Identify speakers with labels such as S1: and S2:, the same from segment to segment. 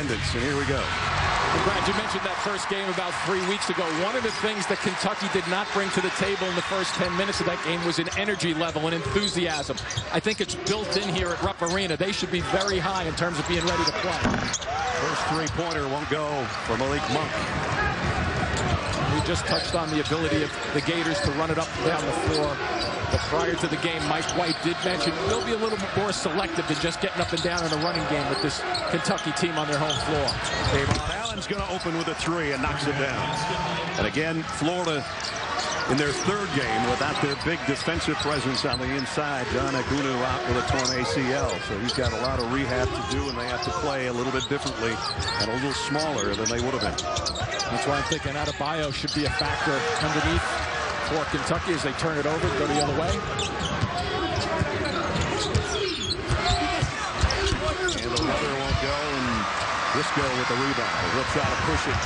S1: attendance, and here we go.
S2: Brad, you mentioned that first game about 3 weeks ago. One of the things that Kentucky did not bring to the table in the first 10 minutes of that game was an energy level and enthusiasm. I think it's built in here at Rupp Arena. They should be very high in terms of being ready to play.
S1: First three-pointer won't go for Malik Monk.
S2: We just touched on the ability of the Gators to run it up and down the floor. But prior to the game, Mike White did mention they'll be a little bit more selective than just getting up and down in a running game with this Kentucky team on their home floor.
S1: Davon Allen's going to open with a three and knocks it down. And again, Florida in their third game without their big defensive presence on the inside. John Agunu out with a torn ACL. So he's got a lot of rehab to do, and they have to play a little bit differently and a little smaller than they would have been.
S2: That's why I'm thinking Adebayo should be a factor underneath for Kentucky as they turn it over, go the other way.
S1: And the weather won't go, and Briscoe with the rebound. He'll try to push it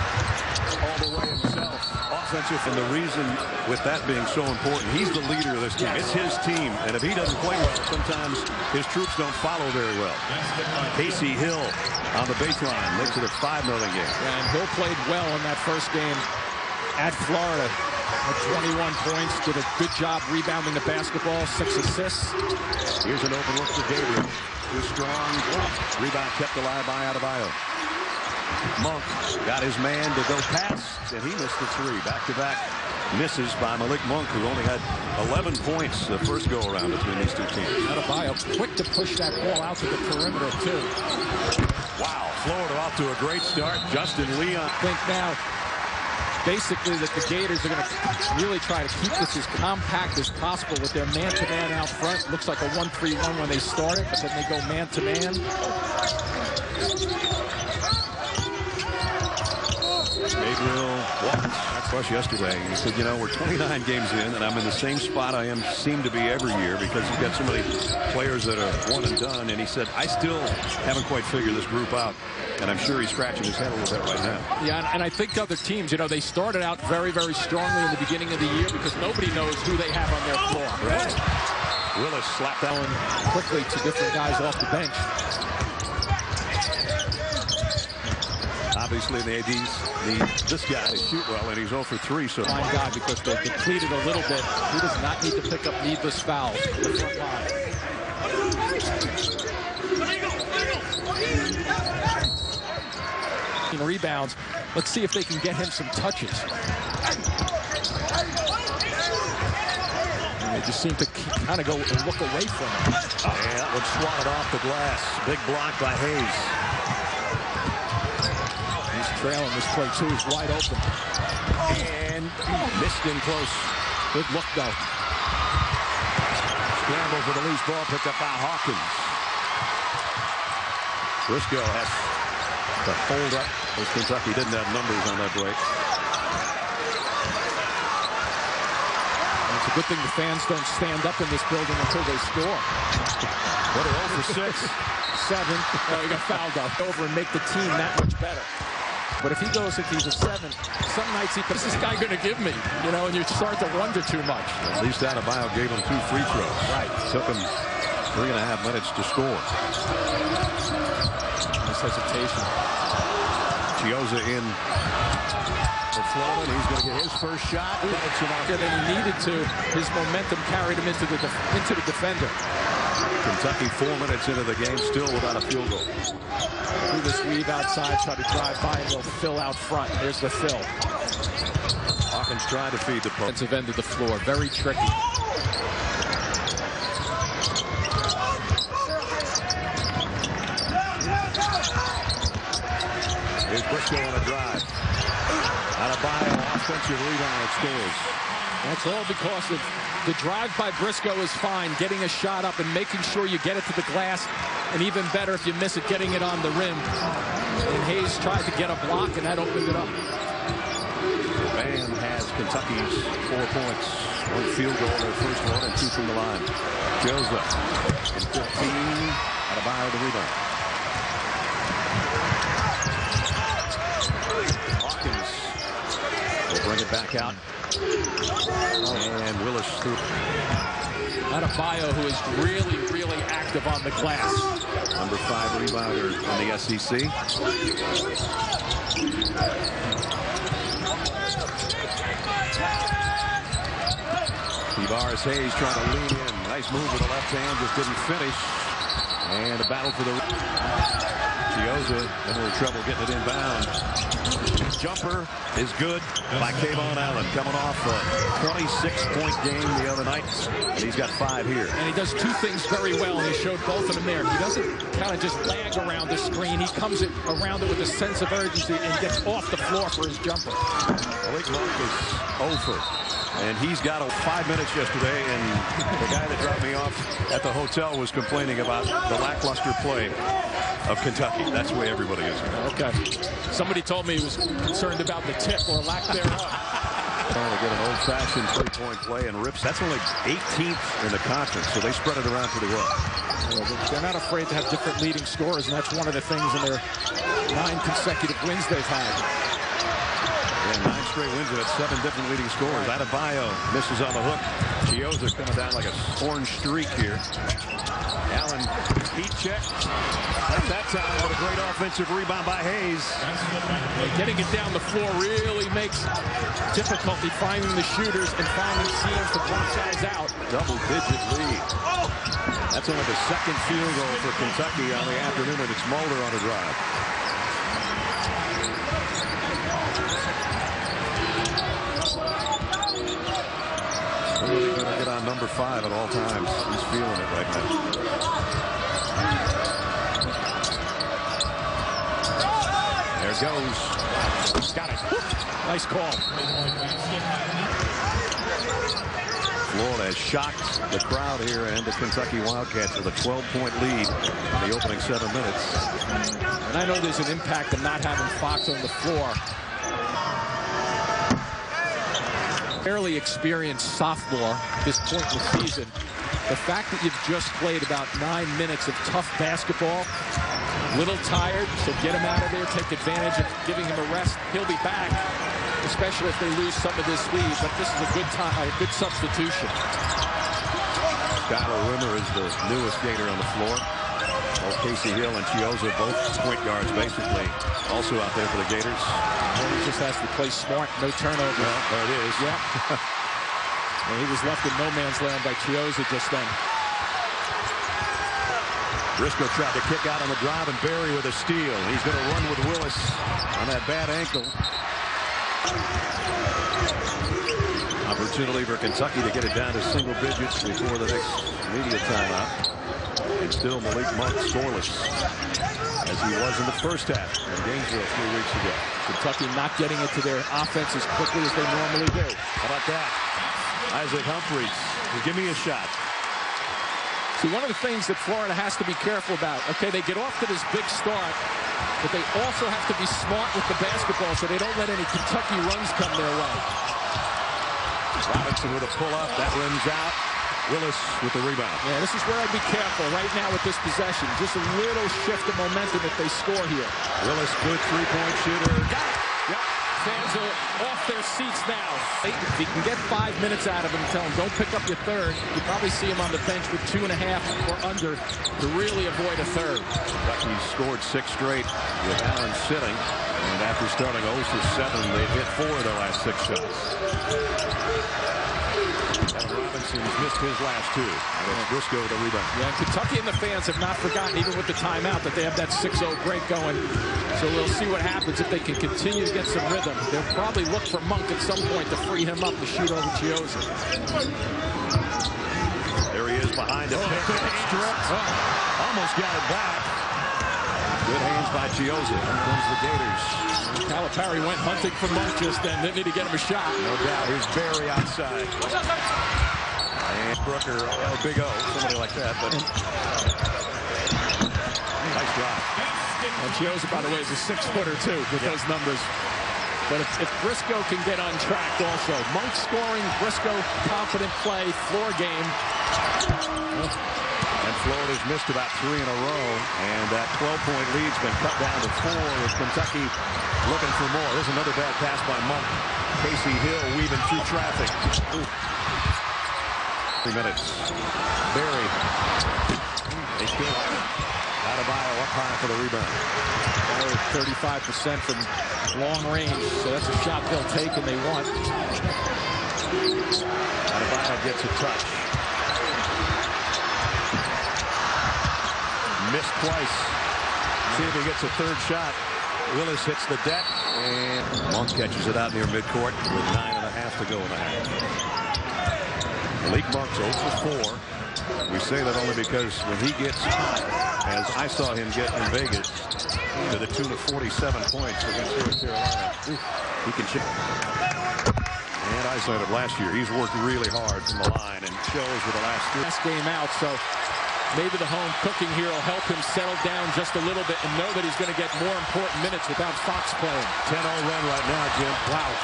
S1: all the way himself. Offensive, and the reason with that being so important, he's the leader of this team. It's his team, and if he doesn't play well, sometimes his troops don't follow very well. Casey Hill on the baseline makes it a 5-0 game.
S2: And Hill played well in that first game at Florida. At 21 points, did a good job rebounding the basketball, 6 assists.
S1: Here's an open look for Gabriel. Too strong. Rebound kept alive by Adebayo. Monk got his man to go past, and he missed the three. Back-to-back misses by Malik Monk, who only had 11 points the first go-around between these two teams.
S2: Adebayo quick to push that ball out to the perimeter, too.
S1: Wow, Florida off to a great start. Justin Leon.
S2: I think now, basically, that the Gators are going to really try to keep this as compact as possible with their man-to-man out front. Looks like a 1-3-1 when they started, but then they go man-to-man.
S1: Gabriel walked for us yesterday. He said, you know, we're 29 games in, and I'm in the same spot I seem to be every year because you've got so many players that are one and done. And he said, I still haven't quite figured this group out. And I'm sure he's scratching his head a little bit right now.
S2: Yeah, and I think other teams, you know, they started out very, very strongly in the beginning of the year because nobody knows who they have on their floor.
S1: Right. Willis slapped that one
S2: quickly to different guys off the bench.
S1: Obviously, the ADs need this guy to shoot well, and he's 0 for 3. So
S2: fine guy because they're depleted a little bit. He does not need to pick up needless fouls in the front line. Rebounds. Let's see if they can get him some touches. And they just seem to kind of go and look away from him.
S1: Yeah, that one swatted off the glass. Big block by Hayes.
S2: Trailing this play, too, is wide open.
S1: And missed in close.
S2: Good look, though.
S1: Scramble for the loose ball, picked up by Hawkins. Briscoe has to hold up, as Kentucky didn't have numbers on that break.
S2: And it's a good thing the fans don't stand up in this building until they score.
S1: What a 0 for 6.
S2: 7. Oh, he got fouled out over and make the team that much better. But if he goes, if he's a 7, some nights he thinks, this guy going to give me? You know, and you start to wonder too much.
S1: At least Adebayo gave him 2 free throws.
S2: Right.
S1: Took him 3.5 minutes to score.
S2: Nice hesitation.
S1: Chioza in for Florida, and he's going to get his first shot.
S2: Than he needed to. His momentum carried him into the defender.
S1: Kentucky 4 minutes into the game, still without a field goal.
S2: Do this weave outside, try to drive by, and they'll fill out front. Here's the fill.
S1: Hawkins trying to feed the post.
S2: Defensive end of the floor, very tricky.
S1: Here's Briscoe on a drive. Adebayo, offensive rebound, and scores.
S2: That's all because of the drive by Briscoe is fine, getting a shot up and making sure you get it to the glass, and even better if you miss it, getting it on the rim. And Hayes tried to get a block, and that opened it up.
S1: Bam has Kentucky's 4 points. 1 field goal, their first one, and 2 from the line. Joseph in 15. Adebayo the rebound. Hawkins will bring it back out. And Willis through.
S2: Adebayo, who is really, really active on the glass.
S1: Number 5 rebounder in the SEC. Tavares Hayes trying to lean in. Nice move with the left hand, just didn't finish. And a battle for the Chiozza in a little trouble getting it inbound. Jumper is good by Kayvon Allen, coming off a 26-point game the other night. And he's got 5 here.
S2: And he does 2 things very well, and he showed both of them there. He doesn't kind of just lag around the screen. He comes around it with a sense of urgency and gets off the floor for his jumper.
S1: Malik Monk is over. And he's got 5 minutes yesterday, and the guy that dropped me off at the hotel was complaining about the lackluster play of Kentucky. That's where everybody is.
S2: Okay. Somebody told me he was concerned about the tip or lack thereof.
S1: Trying to get an old-fashioned 3-point play and rips. That's only 18th in the conference, so they spread it around pretty well.
S2: They're not afraid to have different leading scorers, and that's one of the things in their 9 consecutive wins they've had.
S1: Yeah, 9 straight wins. That's 7 different leading scorers. Adebayo misses on the hook. Chiozza coming down like a orange streak here. Allen, heat check. Not that time, but a great offensive rebound by Hayes.
S2: Getting it down the floor really makes difficulty finding the shooters and finding seams to block guys out.
S1: Double-digit lead. That's only the 2nd field goal for Kentucky on the afternoon, and it's Mulder on a drive. Really going to get on number 5 at all times. He's feeling it right now. There it goes.
S2: Got it. Nice call.
S1: Florida has shocked the crowd here and the Kentucky Wildcats with a 12-point lead in the opening 7 minutes.
S2: And I know there's an impact of not having Fox on the floor. Fairly experienced sophomore at this point in the season. The fact that you've just played about 9 minutes of tough basketball, little tired, so get him out of there, take advantage of giving him a rest. He'll be back, especially if they lose some of this lead, but this is a good time, a good substitution.
S1: Skylar Rimmer is the newest Gator on the floor. Both Casey Hill and Chiozza, both point guards basically, also out there for the Gators.
S2: He just has to play smart, no turnover.
S1: Well, there it is.
S2: Yeah. And he was left in no man's land by Chiozza just then.
S1: Briscoe tried to kick out on the drive, and Barry with a steal. He's going to run with Willis on that bad ankle. Opportunity for Kentucky to get it down to single digits before the next media timeout. And still Malik Monk scoreless, as he was in the first half in Gainesville 3 weeks ago.
S2: Kentucky not getting into their offense as quickly as they normally do.
S1: How about that? Isaac Humphries, give me a shot.
S2: See, one of the things that Florida has to be careful about, okay, they get off to this big start, but they also have to be smart with the basketball so they don't let any Kentucky runs come their way.
S1: Robinson with a pull-up, that rims out. Willis with the rebound.
S2: Yeah, this is where I'd be careful right now with this possession. Just a little shift of momentum if they score here.
S1: Willis, good three-point shooter.
S2: Got it. Yep. Fans are off their seats now. If you can get 5 minutes out of him, tell him don't pick up your third. You probably see him on the bench with 2.5 or under to really avoid a third.
S1: Kentucky scored 6 straight with Allen sitting. And after starting 0 for 7, they've hit 4 of their last 6 shots. Robinson's missed his last 2. And Briscoe with the rebound.
S2: Yeah, Kentucky and the fans have not forgotten, even with the timeout, that they have that 6-0 break going. So we'll see what happens if they can continue to get some rhythm. They'll probably look for Monk at some point to free him up to shoot over Chiozza.
S1: There he is behind the pick. Stripped. Almost got it back. Good hands by Chiozza. Here comes the Gators.
S2: Calipari went hunting for Monk just then. Didn't need to get him a shot.
S1: No doubt. Here's Barry outside. And Brooker, Big O, somebody like that. But nice drive.
S2: And Chiozza, by the way, is a 6-footer too with those numbers. But if Briscoe can get on track also. Monk scoring, Briscoe confident play, floor game.
S1: And Florida's missed about 3 in a row. And that 12-point lead's been cut down to 4 with Kentucky looking for more. There's another bad pass by Monk. Casey Hill weaving through traffic. Ooh. 3 minutes. Barry. They still have it. Adebayo up high for the rebound.
S2: 35% from long range, so that's a shot they'll take and they want.
S1: Adebayo gets a touch. Missed twice. See if he gets a third shot. Willis hits the deck, and Monk catches it out near midcourt with 9.5 to go in the half. Malik Monk's 0 for 4. We say that only because when he gets hot, as I saw him get in Vegas, to the tune of 47 points against North Carolina, he can chip. And isolated last year. He's worked really hard from the line and shows with the last
S2: game out, so maybe the home cooking here will help him settle down just a little bit and know that he's going to get more important minutes without Fox playing.
S1: 10-0 run right now, Jim. Wow.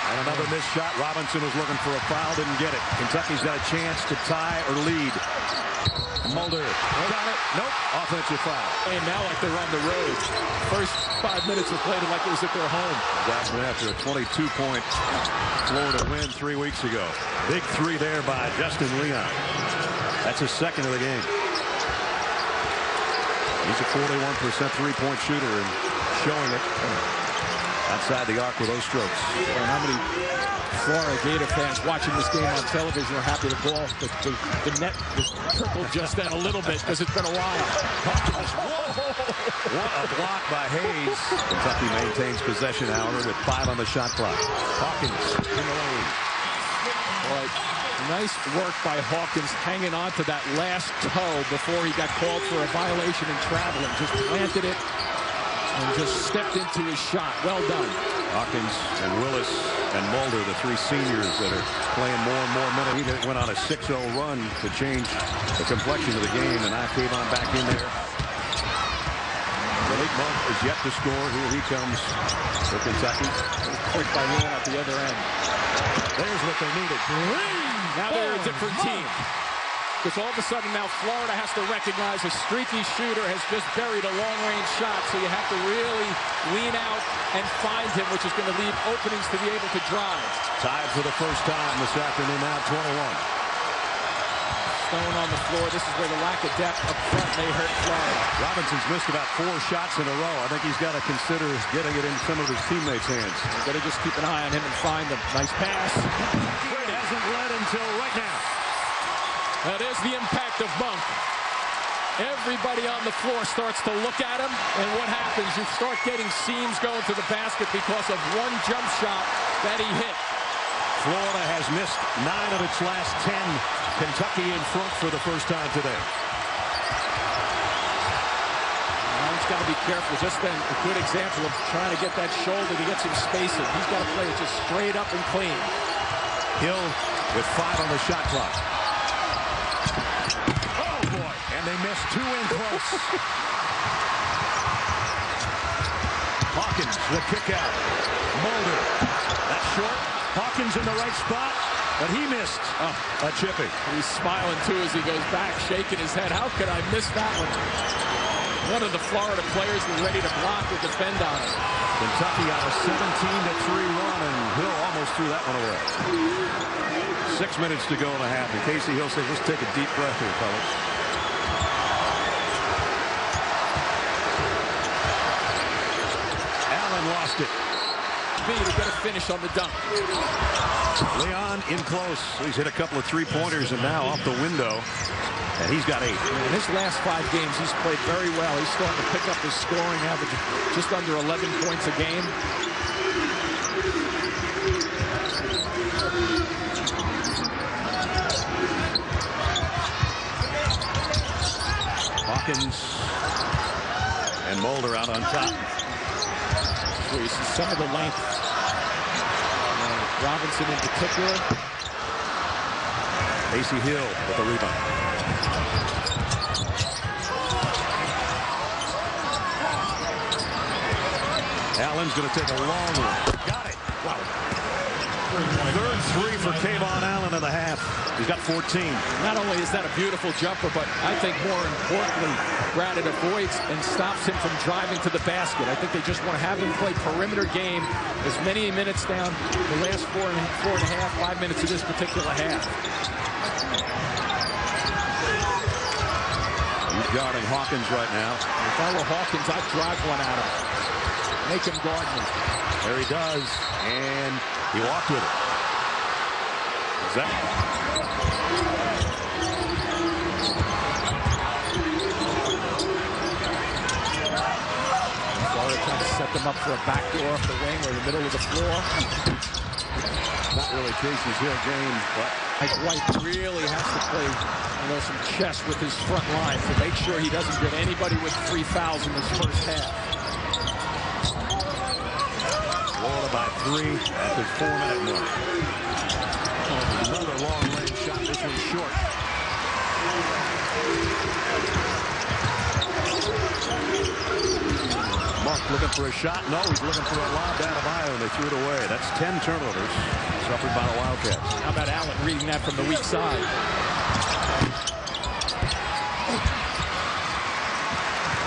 S1: And another missed shot. Robinson was looking for a foul, didn't get it. Kentucky's got a chance to tie or lead. Mulder got it. Nope. Offensive foul.
S2: And now like they're on the road. First 5 minutes were played like it was at their home.
S1: Jackson after a 22-point Florida win 3 weeks ago. Big three there by Justin Leon. That's his second of the game. He's a 41% three-point shooter and showing it outside the arc with those strokes.
S2: And how many Florida Gator fans watching this game on television are happy the ball, the net was tripled just then a little bit because it's been a while.
S1: What a block by Hayes. Kentucky maintains possession, however, with 5 on the shot clock. Hawkins in the lane.
S2: Boy, nice work by Hawkins hanging on to that last toe before he got called for a violation and traveling. Just planted it and just stepped into his shot. Well done.
S1: Hawkins and Willis and Mulder, the 3 seniors that are playing more and more minutes. He went on a 6-0 run to change the complexion of the game, and I came on back in there. Malik Monk is yet to score. Here he comes for Kentucky.
S2: Quick by Leon at the other end.
S1: There's what they needed.
S2: Now they're a different team. Because all of a sudden now Florida has to recognize a streaky shooter has just buried a long-range shot, so you have to really lean out and find him, which is going to leave openings to be able to drive.
S1: Tied for the first time this afternoon, now 21.
S2: Stone on the floor. This is where the lack of depth up front may hurt Florida.
S1: Robinson's missed about 4 shots in a row. I think he's got to consider getting it in some of his teammates' hands.
S2: You've got to just keep an eye on him and find him. Nice pass.
S1: It hasn't led until right now.
S2: That is the impact of Monk. Everybody on the floor starts to look at him, and what happens? You start getting seams going to the basket because of one jump shot that he hit.
S1: Florida has missed 9 of its last 10. Kentucky in front for the first time today.
S2: Now he's got to be careful. Just then, a good example of trying to get that shoulder to get some spacing. He's got to play it just straight up and clean.
S1: Hill with 5 on the shot clock. Oh, boy. And they missed 2 in close. Hawkins, the kick out. Mulder. That's short. Hawkins in the right spot, but he missed a chipping.
S2: He's smiling, too, as he goes back, shaking his head. How could I miss that one? One of the Florida players was ready to block or defend on it.
S1: Kentucky on a 17-3 run, and Hill almost threw that one away. 6 minutes to go in the half, and Casey Hill says, let's take a deep breath here, fellas. Allen lost it.
S2: To get a finish on the dunk.
S1: Leon in close. He's hit a couple of 3-pointers and now off the window. And he's got 8.
S2: In his last 5 games, he's played very well. He's starting to pick up his scoring average just under 11 points a game.
S1: Hawkins and Mulder out on top.
S2: So you see some of the length. Robinson in particular.
S1: Casey Hill with the rebound. Allen's going to take a long one. Got it. Wow. Third three for Kayvon Allen in the half. He's got 14.
S2: Not only is that a beautiful jumper, but I think more importantly, Brad, it avoids and stops him from driving to the basket. I think they just want to have him play perimeter game as many minutes down the last four and a half, 5 minutes of this particular half.
S1: He's guarding Hawkins right now.
S2: If I were Hawkins, I'd drive one at him. Make him guard me.
S1: There he does, and he walked with it.
S2: Florida trying to set them up for a backdoor off the wing or the middle of the floor.
S1: Not really Casey's Hill game, but
S2: Mike White really has to play, some chess with his front line to make sure he doesn't get anybody with 3 fouls in this first half.
S1: Florida by 3 at the 4-minute mark. Another long-range shot. This one's short. Mark looking for a shot. No, he's looking for a lob down of Io, and they threw it away. That's 10 turnovers suffered by the Wildcats.
S2: How about Allen reading that from the weak side?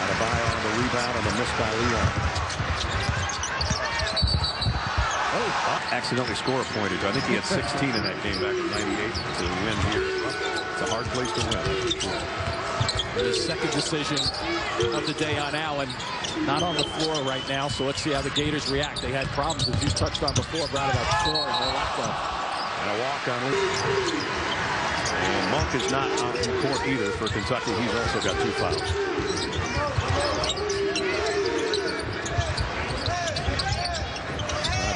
S1: Adebayo on the rebound on the miss by Leon. Accidentally score a point. I think he had 16 in that game back in '98 to win here. It's a hard place to win.
S2: The second decision of the day on Allen. Not on the floor right now, so let's see how the Gators react. They had problems, as you touched on before, Brad, about scoring their laptop.
S1: And a walk on it. And Monk is not on the court either for Kentucky. He's also got 2 fouls.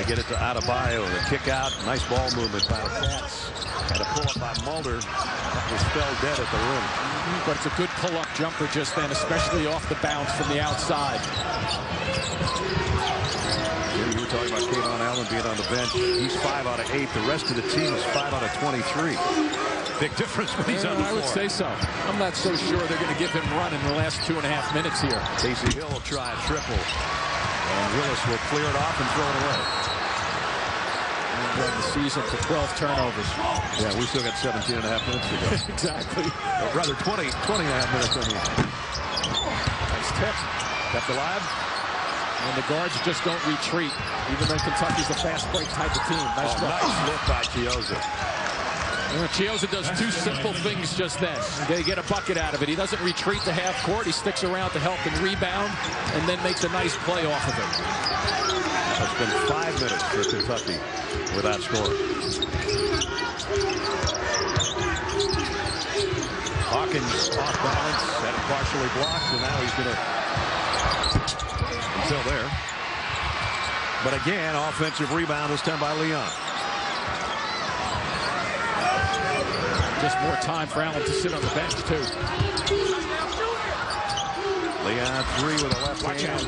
S1: Get it to Adebayo, the kick out, nice ball movement by the Cats. And a pull up by Mulder that was spelled dead at the rim.
S2: But it's a good pull-up jumper just then, especially off the bounce from the outside.
S1: You were talking about Kayvon Allen being on the bench. He's 5 out of 8. The rest of the team is 5 out of 23. Big difference when he's on the floor.
S2: I would say so. I'm not so sure they're going to give him run in the last 2.5 minutes here.
S1: Casey Hill will try a triple. And Willis will clear it off and throw it away.
S2: The season for 12 turnovers.
S1: Yeah, we still got 17 and a half minutes to go.
S2: Exactly.
S1: Or rather 20 and a half minutes on here.
S2: Nice tip.
S1: Kept alive.
S2: And the guards just don't retreat, even though Kentucky's a fast break type of team. Nice
S1: look by Chiozza.
S2: Chiozza does 2 simple things just then. They get a bucket out of it. He doesn't retreat to half court. He sticks around to help and rebound, and then makes a nice play off of it.
S1: It's been 5 minutes for Kentucky without scoring. Hawkins off balance, had it partially blocked, and now he's going to until there. But again, offensive rebound this time by Leon.
S2: Just more time for Allen to sit on the bench, too.
S1: Leon 3 with a left hand.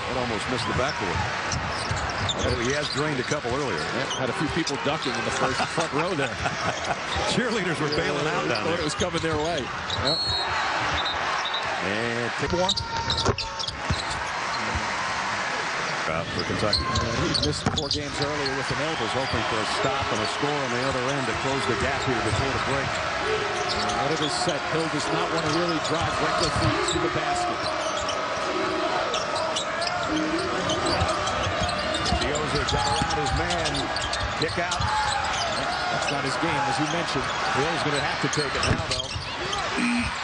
S1: That almost missed the backboard. He has drained a couple earlier.
S2: Yeah, had a few people ducking in the front row there.
S1: Cheerleaders were bailing out down there.
S2: It was coming their way. Yep.
S1: And kick one. For Kentucky.
S2: He missed 4 games earlier with an elbow.
S1: Hoping for a stop and a score on the other end to close the gap here before the break.
S2: Whatever's set, Hill does not want to really drive regular feet to the basket.
S1: Chiozza got around his man. Kick out.
S2: That's not his game, as you mentioned.
S1: Hill's going to have to take it now, though.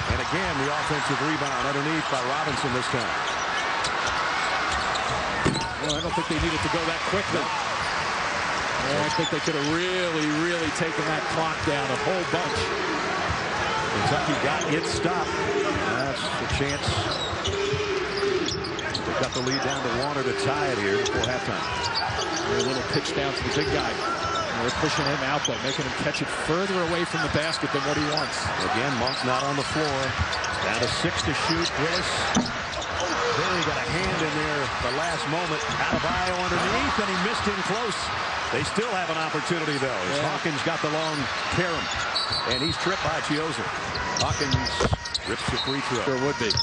S1: And again, the offensive rebound underneath by Robinson this time.
S2: Well, I don't think they needed to go that quickly. I think they could have really taken that clock down a whole bunch.
S1: Kentucky got its stop. That's a chance. They've got the lead down to 1 or to tie it here before halftime.
S2: A little pitch down to the big guy. They're pushing him out, though, making him catch it further away from the basket than what he wants.
S1: Again, Monk's not on the floor. Down to 6 to shoot. Willis. Barry got a hand in there the last moment. Adebayo underneath, and he missed him close. They still have an opportunity, though, as Hawkins got the long carom, and he's tripped by Chiozza. Hawkins rips the free throw.
S2: There would be.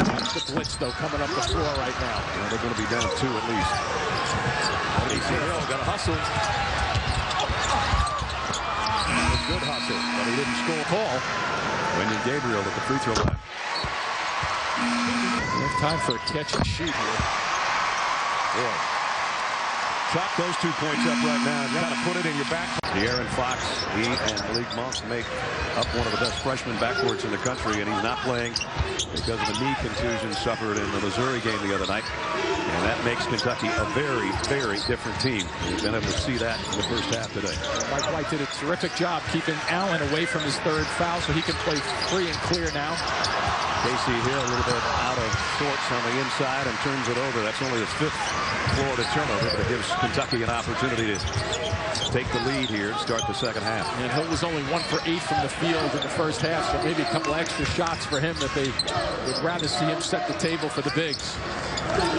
S2: That's the blitz, though, coming up the floor right now.
S1: They're going to be down 2 at least. Hill got a hustle. Good hustle, but he didn't score. Call. Wendy Gabriel at the free throw line.
S2: Enough time for a catch and shoot here.
S1: Boy. Chalk those 2 points up right now and kind of put it in your back. De'Aaron Fox, he and Malik Monk make up one of the best freshman backcourts in the country, and he's not playing because of a knee contusion suffered in the Missouri game the other night. And that makes Kentucky a very, very different team. We've been able to see that in the first half today.
S2: Mike White did a terrific job keeping Allen away from his third foul so he can play free and clear now.
S1: Casey Hill a little bit out of sorts on the inside and turns it over. That's only his 5th Florida turnover, but it gives Kentucky an opportunity to take the lead here and start the second half.
S2: And Hill was only 1 for 8 from the field in the first half, so maybe a couple extra shots for him that they would rather see him set the table for the bigs.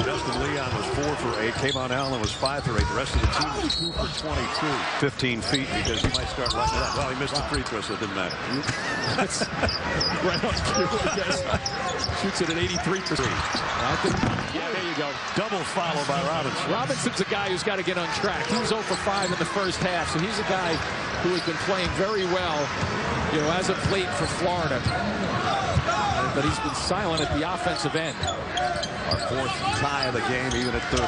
S1: Justin Leon was 4 for 8. Kayvon Allen was 5 for 8. The rest of the team was 2 for 22. 15 feet because he might start lighting it up. Well, he missed the free throw, so it didn't matter.
S2: That's right on cue, I guess. Shoots it at 83%. I think, yeah, there you go.
S1: Double follow by Robinson.
S2: Robinson's a guy who's got to get on track. He was 0 for 5 in the first half, so he's a guy who has been playing very well, you know, as of late for Florida. But he's been silent at the offensive end.
S1: Our 4th tie of the game, even at 30.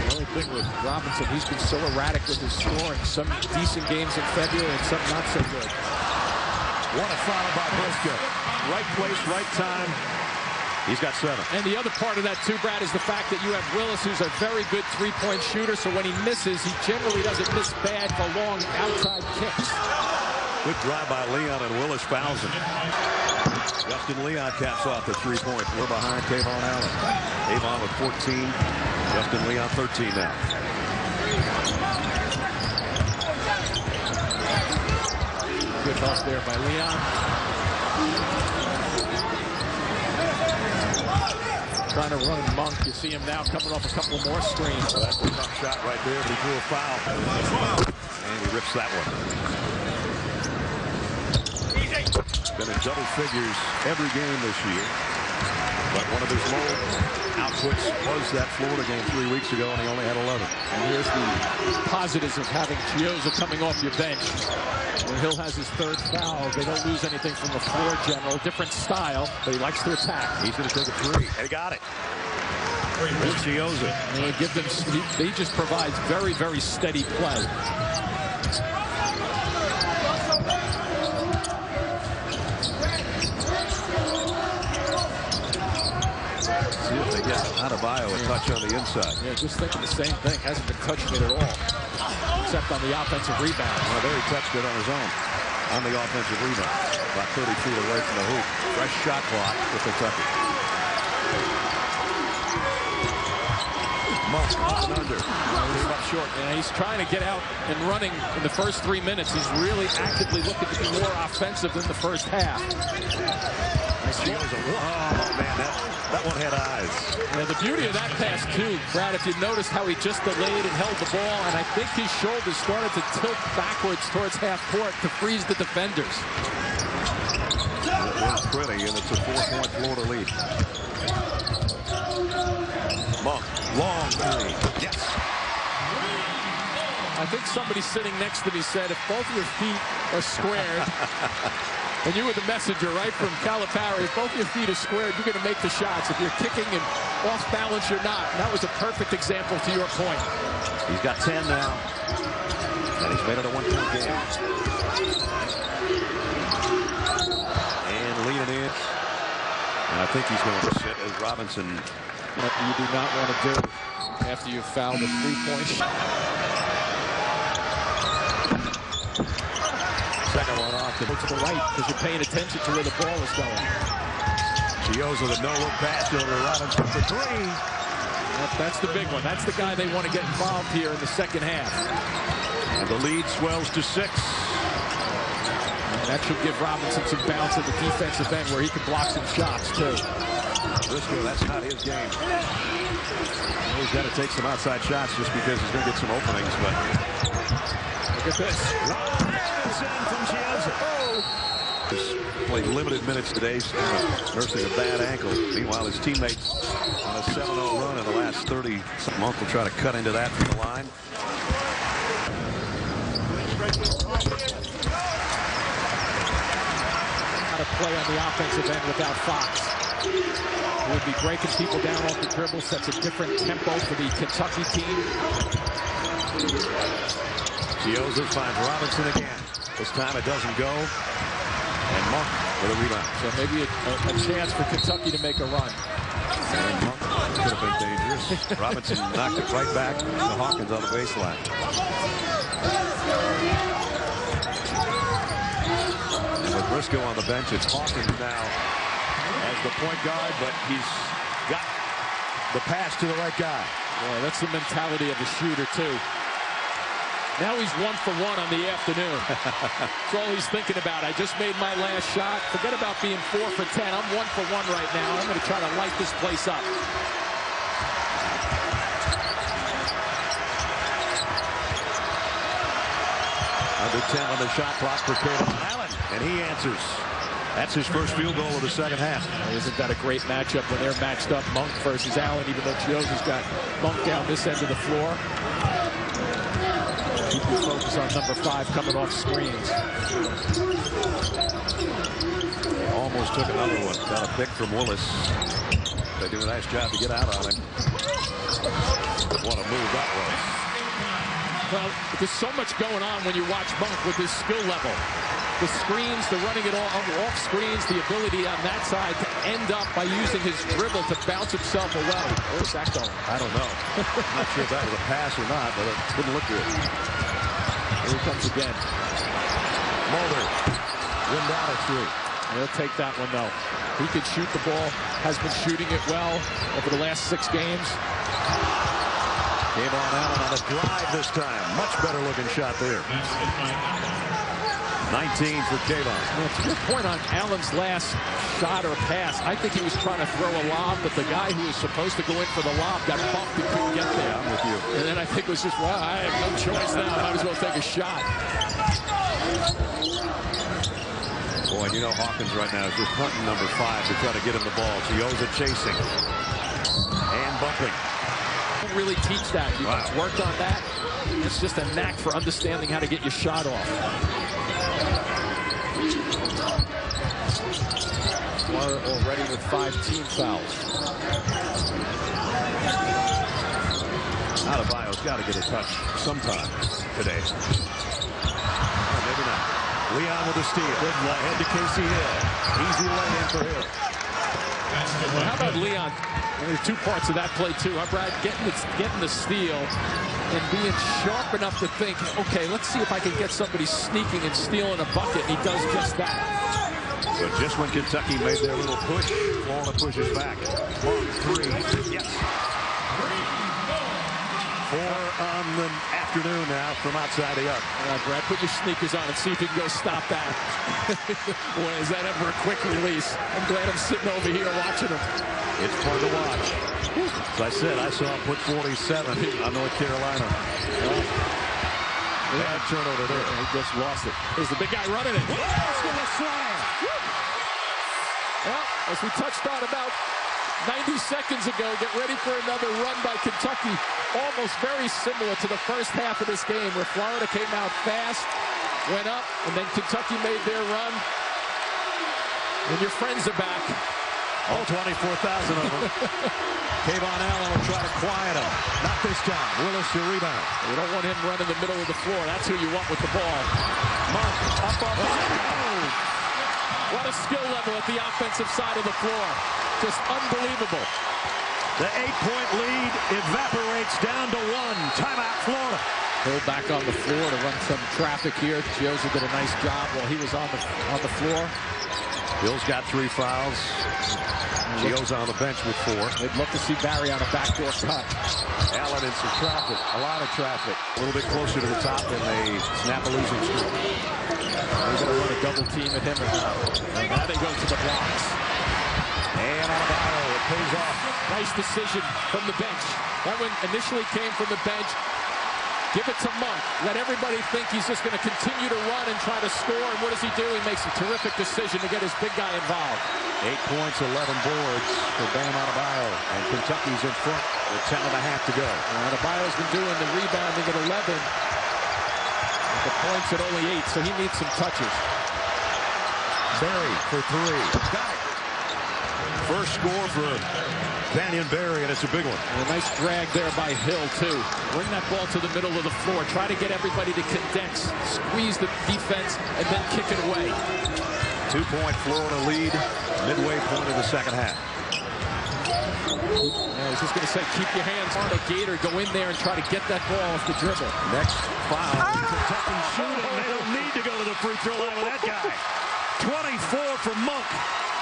S2: The only thing with Robinson, he's been so erratic with his scoring. Some decent games in February and some not so good.
S1: What a foul by Briscoe. Right place, right time. He's got 7.
S2: And the other part of that, too, Brad, is the fact that you have Willis, who's a very good three-point shooter, so when he misses, he generally doesn't miss bad for long outside kicks.
S1: Good drive by Leon, and Willis fouls him. Justin Leon caps off the 3-point. We're behind Kayvon Allen. Kayvon with 14. Justin Leon 13 now.
S2: Good help there by Leon. Trying to run Monk. You see him now coming off a couple more screens.
S1: Well, that's a tough shot right there, but he drew a foul. And he rips that one. Been in double figures every game this year. But one of his low outputs was that Florida game 3 weeks ago, and he only had 11.
S2: And here's the positives of having Chiozza coming off your bench. When Hill has his 3rd foul, they don't lose anything from the floor general. Different style, but he likes to attack.
S1: He's going to take a 3, and he got it. Chiozza.
S2: And give them, he just provides very, very steady play.
S1: See if they get Adebayo a touch on the inside.
S2: Yeah, just thinking the same thing. Hasn't been touching it at all, except on the offensive rebound.
S1: Well, there he touched it on his own on the offensive rebound. About 30 feet away from the hoop. Fresh shot clock for Kentucky. Monk under. Came up short.
S2: Yeah, he's trying to get out and running in the first 3 minutes. He's really actively looking to be more offensive than the first half.
S1: Oh, man, that one had eyes.
S2: And the beauty of that pass, too, Brad, if you notice how he just delayed and held the ball, and I think his shoulders started to tilt backwards towards half court to freeze the defenders.
S1: It was pretty, and it's a 4-point Florida lead. Monk, long 3. Yes.
S2: I think somebody sitting next to me said, if both of your feet are squared, and you were the messenger, right, from Calipari, if both your feet are squared, you're going to make the shots. If you're kicking and off balance, you're not. And that was a perfect example to your point.
S1: He's got 10 now, and he's made it a 1-point game. And leaning in. And I think he's going to sit as Robinson.
S2: What you do not want to do after you foul the 3-point shot.
S1: Second one off
S2: to the right because you're paying attention to where the ball is going.
S1: Chiozza with a no-look pass over to Robinson for 3.
S2: That's the big one. That's the guy they want to get involved here in the second half.
S1: And the lead swells to 6.
S2: And that should give Robinson some bounce at the defensive end where he can block some shots, too.
S1: Briscoe, that's not his game. He's got to take some outside shots just because he's going to get some openings. But look
S2: at this.
S1: Robinson from Chiozza. played limited minutes today, nursing a bad ankle. Meanwhile, his teammates on a 7-0 run in the last 30. Monk will try to cut into that from the line.
S2: How to play on the offensive end without Fox. He would be breaking people down off the dribble, sets a different tempo for the Kentucky team.
S1: Chiozza finds Robinson again. This time it doesn't go. And Monk with a rebound.
S2: So maybe a chance for Kentucky to make a run.
S1: And Monk could have been dangerous. Robinson knocked it right back to Hawkins on the baseline. And with Briscoe on the bench, it's Hawkins now as the point guard, but he's got the pass to the right guy.
S2: Boy, that's the mentality of the shooter, too. Now he's 1 for 1 on the afternoon. That's all he's thinking about. I just made my last shot. Forget about being 4 for 10. I'm 1 for 1 right now. I'm going to try to light this place up.
S1: Under 10 on the shot clock for Kevon Allen, and he answers. That's his first field goal of the second half.
S2: Isn't that a great matchup when they're matched up, Monk versus Allen, even though Chiozza's got Monk down this end of the floor. Keep your focus on number 5 coming off screens.
S1: Almost took another one. Got a pick from Willis. They do a nice job to get out on him. What a move that was.
S2: Well, there's so much going on when you watch Monk with his skill level. The screens, the running it all off screens, the ability on that side to end up by using his dribble to bounce himself away. Where's that going?
S1: I don't know. I'm not sure if that was a pass or not, but it didn't look good.
S2: Here he comes again.
S1: Mulder. Rimmed out at 3.
S2: He'll take that one, though. He can shoot the ball, has been shooting it well over the last 6 games.
S1: Kevon Allen on a drive this time. Much better looking shot there. 19 for Kevon.
S2: Well, to your point on Allen's last shot or pass, I think he was trying to throw a lob, but the guy who was supposed to go in for the lob got bumped and couldn't get there.
S1: I'm with you.
S2: And then I think it was just, well, I have no choice now. I might as well take a shot.
S1: Boy, you know Hawkins right now is just hunting number 5 to try to get him the ball. Chiozza chasing. And bumping.
S2: Don't really teach that. You worked on that. It's just a knack for understanding how to get your shot off. Already with 5 team fouls.
S1: Adebayo's got to get a touch sometime today. Oh, maybe not. Leon with the steal. Good head to Casey Hill. Easy lay-in for Hill.
S2: Well, how about Leon? There's 2 parts of that play, too. Brad, getting the steal and being sharp enough to think, okay, let's see if I can get somebody sneaking and stealing a bucket. And he does just that.
S1: But just when Kentucky made their little push, Florida pushes back. 1-3. Yes. 4 on the afternoon now from outside the arc.
S2: Brad, put your sneakers on and see if you can go stop that. Boy, is that ever a quick release. I'm glad I'm sitting over here watching him.
S1: It's fun to watch. As I said, I saw him put 47 on North Carolina. Bad turnover there.
S2: He just lost it. Here's the big guy running it. Well, as we touched on about 90 seconds ago, get ready for another run by Kentucky. Almost very similar to the first half of this game where Florida came out fast, went up, and then Kentucky made their run. And your friends are back.
S1: All 24,000 of them. Kevon Allen will try to quiet him. Not this time. Willis the rebound.
S2: You don't want him running the middle of the floor. That's who you want with the ball.
S1: Monk up.
S2: What a skill level at the offensive side of the floor. Just unbelievable.
S1: The 8-point lead evaporates down to 1. Timeout, Florida.
S2: Hill back on the floor to run some traffic here. Chiozza did a nice job while he was on the floor.
S1: Hill's got 3 fouls. Chiozza on the bench with 4.
S2: They'd love to see Barry on a backdoor cut.
S1: Allen in some traffic. A lot of traffic. A little bit closer to the top than they snap a losing streak.
S2: They're going to run a double team at him. And now they go to the blocks.
S1: And Adebayo, it pays off.
S2: Nice decision from the bench. That one initially came from the bench. Give it to Monk. Let everybody think he's just going to continue to run and try to score. And what does he do? He makes a terrific decision to get his big guy involved.
S1: 8 points, 11 boards for Bam Adebayo. And Kentucky's in front with 10 and a half to go.
S2: Adebayo's been doing the rebounding at 11. The points at only 8, so he needs some touches.
S1: Barry for 3. Got it. First score for Daniel Barry, and it's a big one.
S2: And a nice drag there by Hill, too. Bring that ball to the middle of the floor. Try to get everybody to condense, squeeze the defense, and then kick it away.
S1: 2-point Florida lead, midway point of the second half.
S2: I was just going to say, keep your hands on a Gator. Go in there and try to get that ball off the dribble.
S1: Next foul. Kentucky shooting. They don't need to go to the free throw line with that guy. 24 for Monk.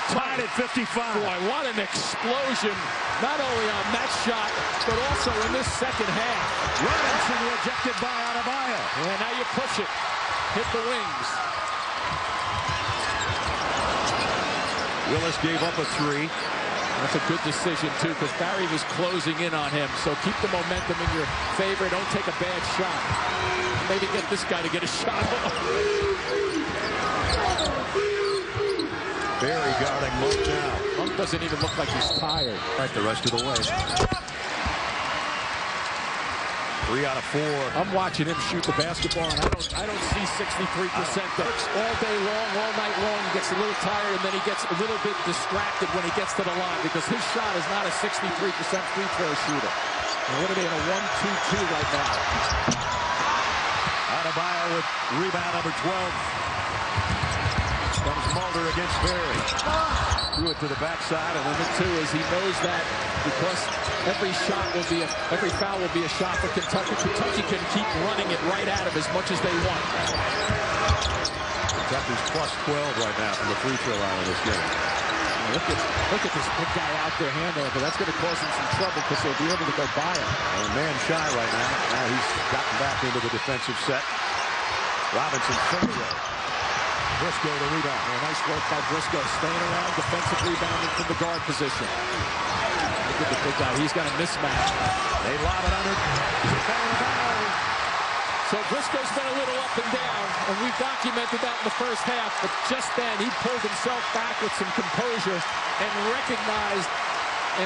S1: Tied at 55.
S2: Boy, what an explosion, not only on that shot, but also in this second half.
S1: Robinson rejected by Adebayo.
S2: And now you push it. Hit the wings.
S1: Willis gave up a 3.
S2: That's a good decision, too, because Barry was closing in on him. So keep the momentum in your favor. Don't take a bad shot. Maybe get this guy to get a shot off.
S1: Barry guarding Monk now.
S2: Monk doesn't even look like he's tired.
S1: Right the rest of the way. 3 out of 4.
S2: I'm watching him shoot the basketball, and I don't see 63%. All day long, all night long. He gets a little tired, and then he gets a little bit distracted when he gets to the line because his shot is not a 63% free throw shooter. And what are they in a 1-2-2 right now?
S1: Adebayo with rebound number 12. Comes Mulder against Barry. Threw it to the backside, and then
S2: the 2 is he knows that because every foul will be a shot for Kentucky. Kentucky can keep running it right at him as much as they want.
S1: Kentucky's plus 12 right now from the free throw line in this game.
S2: Look at this big guy out there handling it, but that's going to cause him some trouble because they'll be able to go by him.
S1: And man shy right now. Now he's gotten back into the defensive set. Robinson fadeaway. Briscoe the rebound.
S2: Nice work by Briscoe, staying around, defensive rebounding from the guard position. Look at the big guy. He's got a mismatch.
S1: They lob it under.
S2: So Briscoe's been a little up and down, and we've documented that in the first half, but just then he pulled himself back with some composure and recognized,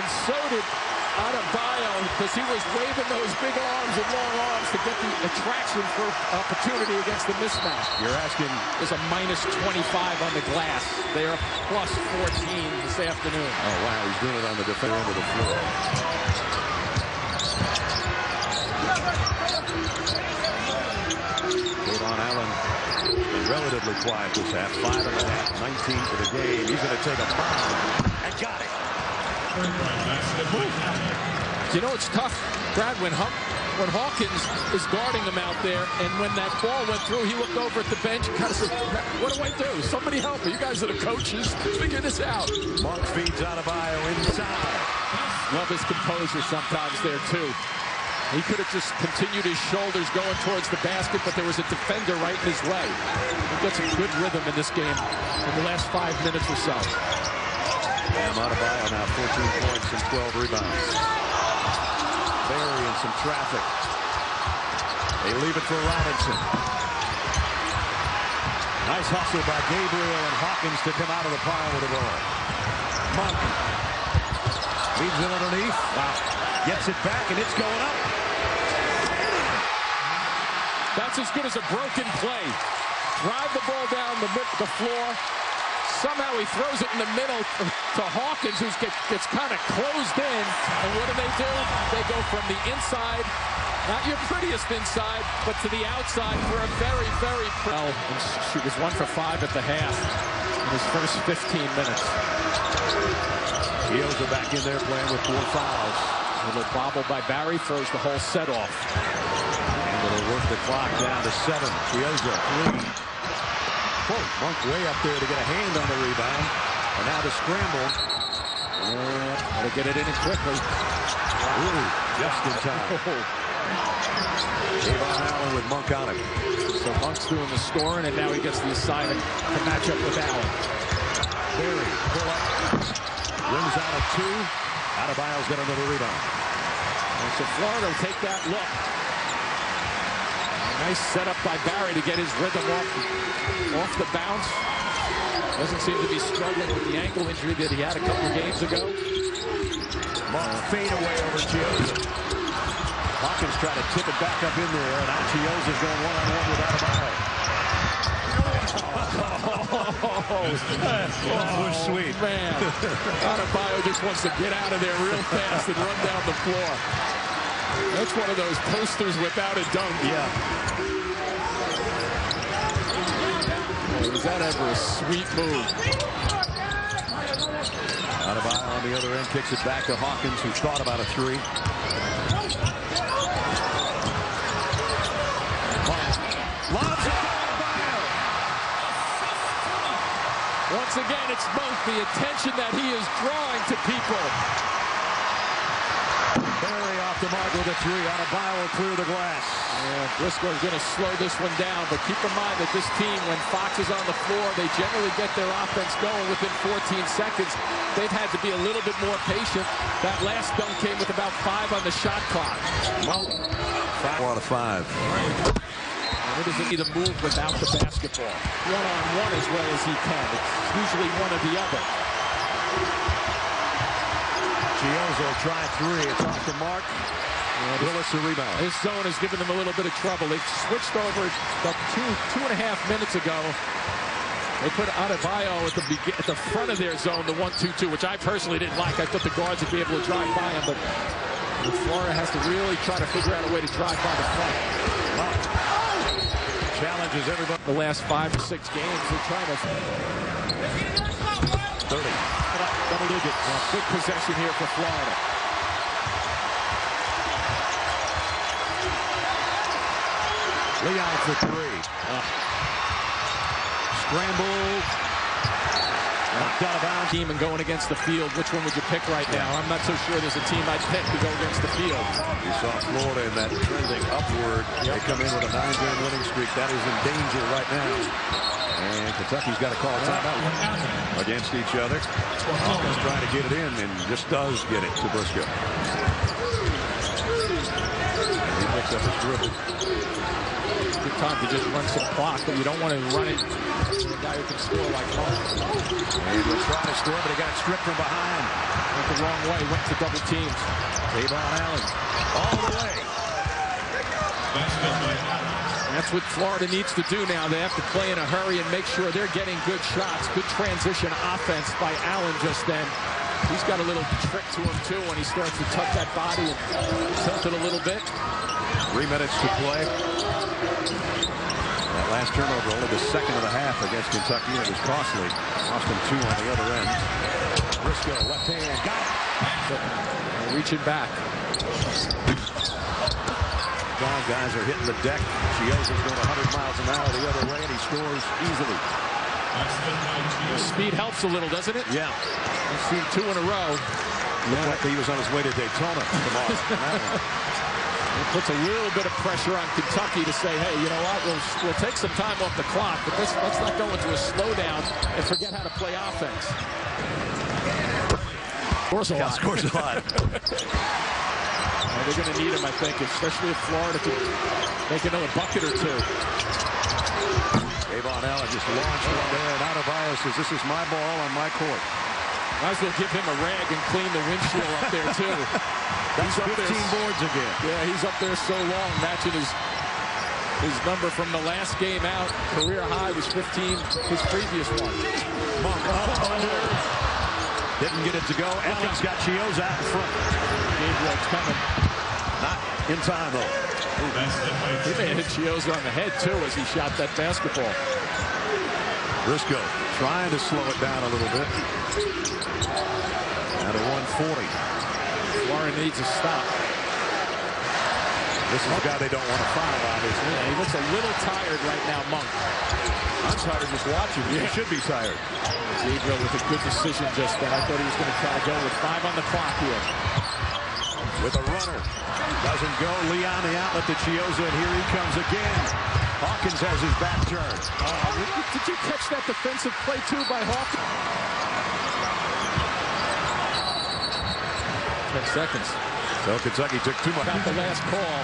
S2: and so did Adebayo, because he was waving those big arms and long arms to get the attraction for opportunity against the mismatch.
S1: You're asking?
S2: There's a minus 25 on the glass. They are plus 14 this afternoon.
S1: Oh, wow. He's doing it on the defensive end of the floor. Davon Allen been relatively quiet this half. 5.5, 19 for the game. He's going to take a foul. And got it.
S2: You know, it's tough, Brad, when Hawkins is guarding him out there, and when that ball went through, he looked over at the bench and kind of said, what do I do? Somebody help me. You guys are the coaches. Figure this out.
S1: Monk feeds Adebayo inside.
S2: Love his composure sometimes there, too. He could have just continued his shoulders going towards the basket, but there was a defender right in his way. He got some good rhythm in this game in the last 5 minutes or so.
S1: Bam Adebayo now 14 points and 12 rebounds. Barry in some traffic. They leave it for Robinson. Nice hustle by Gabriel and Hawkins to come out of the pile with the ball. Monk leaves it underneath. Wow. Gets it back, and it's going up.
S2: That's as good as a broken play. Drive the ball down the floor. Somehow he throws it in the middle to Hawkins, who gets kind of closed in. And what do? They go from the inside, not your prettiest inside, but to the outside for a very, very pretty. She was 1 for 5 at the half in his first 15 minutes.
S1: Keoza back in there playing with 4 fouls.
S2: A little bobble by Barry throws the whole set off.
S1: And it'll work the clock down to 7. Keoza 3. Oh, Monk way up there to get a hand on the rebound. And now the scramble.
S2: Got to get it in quickly.
S1: Ooh, just in time. Davon Allen with Monk on it.
S2: So Monk's doing the scoring, and now he gets the assignment to match up with Allen.
S1: Barry, pull up. Rims out of 2. Adebayo's got another rebound.
S2: And so Florida will take that look. Nice setup by Barry to get his rhythm off the bounce. Doesn't seem to be struggling with the ankle injury that he had a couple of games ago.
S1: Fade away over Chiozza. Hawkins trying to tip it back up in there, and now Chiozza's going one-on-one with Adebayo. That was sweet.
S2: Man, Adebayo just wants to get out of there real fast and run down the floor. That's one of those posters without a dunk.
S1: Yeah.
S2: Boy, was that ever a sweet move.
S1: Adebayo on the other end kicks it back to Hawkins, who thought about a three. Lobs it to Adebayo.
S2: Once again, it's both the attention that he is drawing to people.
S1: Barry off the mark with a three. Adebayo will clear the glass.
S2: Yeah, Briscoe's going to slow this one down, but keep in mind that this team, when Fox is on the floor, they generally get their offense going within 14 seconds. They've had to be a little bit more patient. That last dunk came with about 5 on the shot clock.
S1: Well, 4 out of 5.
S2: And it doesn't need to move without the basketball. One-on-one as well as he can. It's usually one or the other.
S1: Chiozza will try three. It's off the mark. Willis the rebound.
S2: His zone has given them a little bit of trouble. They switched over about two and a half minutes ago. They put Adebayo at the front of their zone, the 1-2-2, which I personally didn't like. I thought the guards would be able to drive by him, but Florida has to really try to figure out a way to drive by the front.
S1: Challenges everybody.
S2: The last 5 or 6 games, they're trying to
S1: 30.
S2: double digits. Big possession here for Florida.
S1: Leon for three. Scramble. Knocked out of bounds.
S2: Team and going against the field. Which one would you pick right now? I'm not so sure there's a team I'd pick to go against the field.
S1: You saw Florida in that trending upward. They come in with a 9-game winning streak. That is in danger right now. And Kentucky's got to call a timeout against each other. Hawkins trying to get it in and just does get it to Briscoe. And he picks up his dribble.
S2: Good time to just run some clock, but you don't want to run it to a guy who can score like Mark.
S1: And he'll try to score, but he got stripped from behind.
S2: Went the wrong way, went to double teams.
S1: Davon Allen all the way.
S2: And that's what Florida needs to do now. They have to play in a hurry and make sure they're getting good shots. Good transition offense by Allen just then. He's got a little trick to him, too, when he starts to tuck that body and tilt it a little bit.
S1: 3 minutes to play. That last turnover, only the second of the half against Kentucky, and it was costly. Lost them 2 on the other end. Briscoe, left hand, got it.
S2: Reaching back.
S1: Guys are hitting the deck. Chiozza's going 100 miles an hour the other way, and he scores easily.
S2: The speed helps a little, doesn't it?
S1: Yeah.
S2: We've seen 2 in a row.
S1: Looked like he was on his way to Daytona tomorrow.
S2: It puts a little bit of pressure on Kentucky to say, hey, you know what, we'll take some time off the clock, but let's not go into a slowdown and forget how to play offense. Scores a lot.
S1: Scores a lot.
S2: They're going to need him, I think, especially if Florida can make another bucket or 2.
S1: Davon Allen just launched one there, and Adebayo says, this is my ball on my court.
S2: Might as well give him a rag and clean the windshield up there, too.
S1: That's 15 boards again.
S2: Yeah, he's up there so long, matching his number from the last game out. Career high was 15, his previous one.
S1: Monk didn't get it to go. Allen's got Chiozza out in front.
S2: Gabriel's coming.
S1: Not in time, though.
S2: He may have hit Chiozza on the head, too, as he shot that basketball.
S1: Briscoe trying to slow it down a little bit. Now to 140.
S2: Florida needs a stop.
S1: This is a guy they don't want to foul, obviously.
S2: Yeah, he looks a little tired right now, Monk.
S1: I'm tired just watching. Yeah. He should be tired.
S2: Gabriel with a good decision just then. I thought he was going to try to go with 5 on the clock here.
S1: With a runner. Doesn't go. Leon the outlet to Chiozza, and here he comes again. Hawkins has his back turned.
S2: Did you catch that defensive play, too, by Hawkins? 10 seconds.
S1: So Kentucky took too much.
S2: About the last call.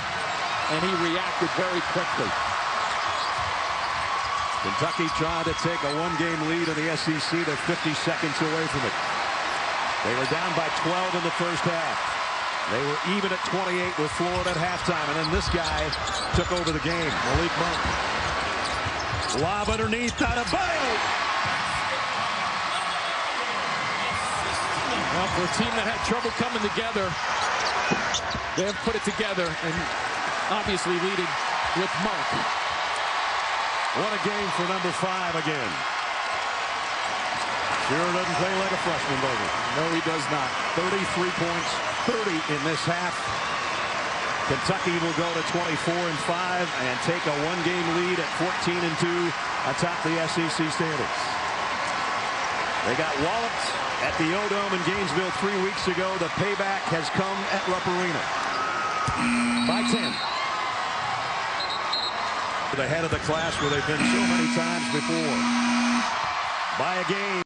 S2: and he reacted very quickly.
S1: Kentucky trying to take a one-game lead in the SEC. They're 50 seconds away from it. They were down by 12 in the first half. They were even at 28 with Florida at halftime, and then this guy took over the game. Malik Monk. Lob underneath, out of bounds.
S2: Well, for a team that had trouble coming together, they have put it together, and obviously leading with Monk.
S1: What a game for number 5 again. Sure doesn't play like a freshman, does he?
S2: No, he does not.
S1: 33 points, 30 in this half. Kentucky will go to 24-5 and take a one-game lead at 14-2 atop the SEC standings. They got walloped at the O-Dome in Gainesville 3 weeks ago. The payback has come at Rupp Arena by 10. The head of the class where they've been so many times before. By a game.